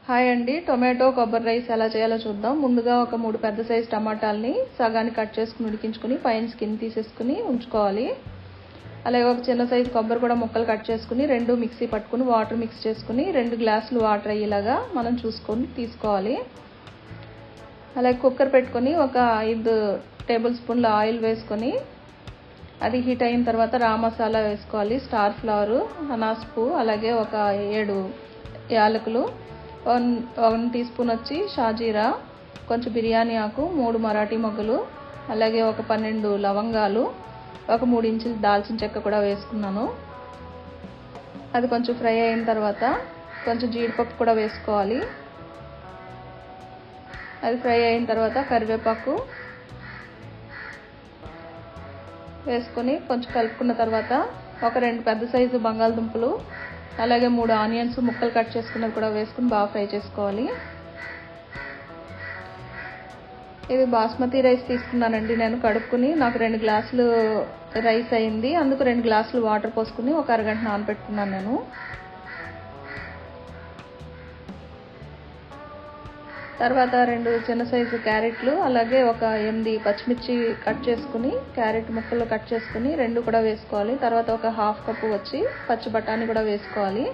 Hi అండి, tomato కొబ్బరి rice ఎలా చేయాలో చూద్దాం. ముందుగా ఒక 3 పెద్ద సైజు టమాటాలని సగానికి కట్ చేసుకుని ఉడికించుకుని పైన స్కిన్ తీసేసుకుని ఉంచుకోవాలి. అలాగే ఒక చిన్న సైజు కొబ్బరి కూడా ముక్కలు కట్ చేసుకుని 2 మిక్సీ పట్టుకుని వాటర్ మిక్స్ చేసుకుని 2 గ్లాసులు వాటర్ అయ్యేలాగా మనం చూసుకొని తీసుకోవాలి. అలాగే కుక్కర్ పెట్టుకొని ఒక 5 టేబుల్ స్పూన్ల ఆయిల్ వేసుకొని అది హీట్ అయిన తర్వాత రా మసాలా వేసుకోవాలి. స్టార్ ఫ్లవర్, అనాసపు, అలాగే ఒక 7 యాలకులు, 1 టీ స్పూన్ వచ్చి షాజీరా, కొంచెం బిర్యానీ ఆకు, 3 మరాఠీ మొగ్గలు, అలాగే ఒక 12 లవంగాలు, ఒక 3 ఇంచుల దాల్చిన చెక్క కూడా వేసుకున్నాను. అది కొంచెం ఫ్రై అయిన తర్వాత కొంచెం జీడిపప్పు కూడా వేసుకోవాలి. అది ఫ్రై అయిన తర్వాత కరివేపాకు వేసుకొని కొంచెం కలుపుకున్న తర్వాత ఒక 2 పెద్ద సైజు బంగాళదుంపలు, అలాగే 3 ఆనియన్స్ ముక్కలు కట్ చేసుకున్నది కూడా వేసుకుని బాగా ఫ్రై చేసుకోవాలి. ఇది బాస్మతి రైస్ తీసుకున్నానండి నేను. కడుక్కుని నాకు 2 గ్లాసులు రైస్ అయింది, అందుకు 2 గ్లాసులు వాటర్ పోసుకుని ఒక అరగంట నానబెట్టుకున్నాను నేను. తర్వాత 2 చిన్న సైజు క్యారెట్లు, అలాగే ఒక 8 పచ్చిమిర్చి కట్ చేసుకుని క్యారెట్ ముక్కలు కట్ చేసుకుని 2 కూడా వేసుకోవాలి. తర్వాత ఒక హాఫ్ కప్పు వచ్చి పచ్చి బఠానీ కూడా వేసుకోవాలి.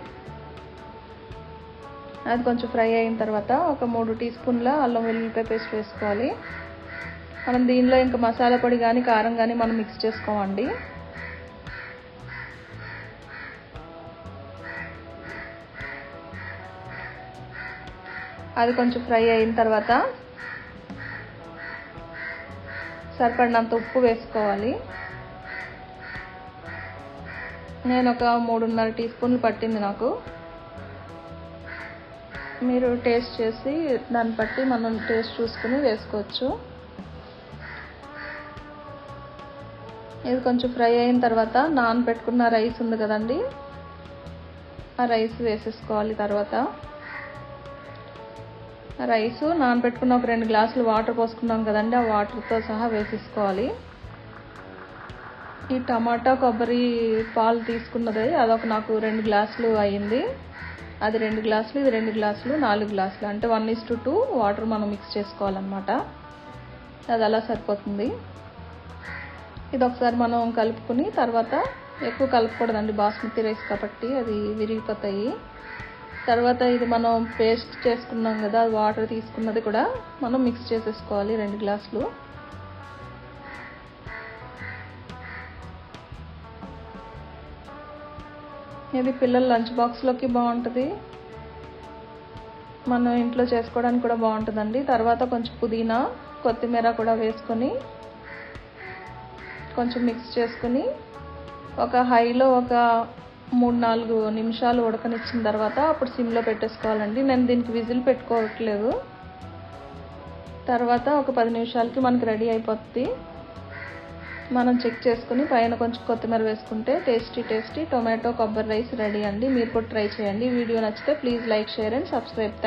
అది కొంచెం ఫ్రై అయిన తర్వాత ఒక 3 టీ స్పూన్ల అల్లం వెల్లుల్లిపాయ పేస్ట్ వేసుకోవాలి. మనం దీనిలో ఇంకా మసాలా పొడి కానీ కారం కానీ మనం మిక్స్ చేసుకోమండి. అది కొంచెం ఫ్రై అయిన తర్వాత సరిపడినంత ఉప్పు వేసుకోవాలి. నేను ఒక 3.5 టీ స్పూన్లు పట్టింది నాకు. మీరు టేస్ట్ చేసి దాన్ని బట్టి మనం టేస్ట్ చూసుకుని వేసుకోవచ్చు. ఇది కొంచెం ఫ్రై అయిన తర్వాత నానబెట్టుకున్న రైస్ ఉంది కదండి, ఆ రైస్ వేసేసుకోవాలి. తర్వాత రైస్ నానబెట్టుకున్న ఒక 2 గ్లాసులు వాటర్ పోసుకున్నాం కదండి, ఆ వాటర్తో సహా వేసేసుకోవాలి. ఈ టమాటా కొబ్బరి పాలు తీసుకున్నది అదొక నాకు 2 గ్లాసులు అయ్యింది. అది 2 గ్లాసులు, ఇది 2 గ్లాసులు, 4 గ్లాసులు, అంటే 1:2 వాటర్ మనం మిక్స్ చేసుకోవాలన్నమాట. అది అలా సరిపోతుంది. ఇది ఒకసారి మనం కలుపుకుని తర్వాత ఎక్కువ కలుపుకూడదండి, బాస్మతి రైస్ కాబట్టి అది విరిగిపోతాయి. తర్వాత ఇది మనం పేస్ట్ చేసుకున్నాం కదా, వాటర్ తీసుకున్నది కూడా మనం మిక్స్ చేసేసుకోవాలి 2 గ్లాసులు. ఇది పిల్లల లంచ్ బాక్స్లోకి బాగుంటుంది, మనం ఇంట్లో చేసుకోవడానికి కూడా బాగుంటుందండి. తర్వాత కొంచెం పుదీనా, కొత్తిమీర కూడా వేసుకొని కొంచెం మిక్స్ చేసుకుని ఒక హైలో ఒక 3-4 నిమిషాలు ఉడకనిచ్చిన తర్వాత అప్పుడు సిమ్లో పెట్టేసుకోవాలండి. నేను దీనికి విజిల్ పెట్టుకోవట్లేదు. తర్వాత ఒక 10 నిమిషాలకి మనకి రెడీ అయిపోతుంది. మనం చెక్ చేసుకుని పైన కొంచెం కొత్తిమీర వేసుకుంటే టేస్టీ టొమాటో కొబ్బరి రైస్ రెడీ అండి. మీరు కూడా ట్రై చేయండి. వీడియో నచ్చితే please like, share and subscribe.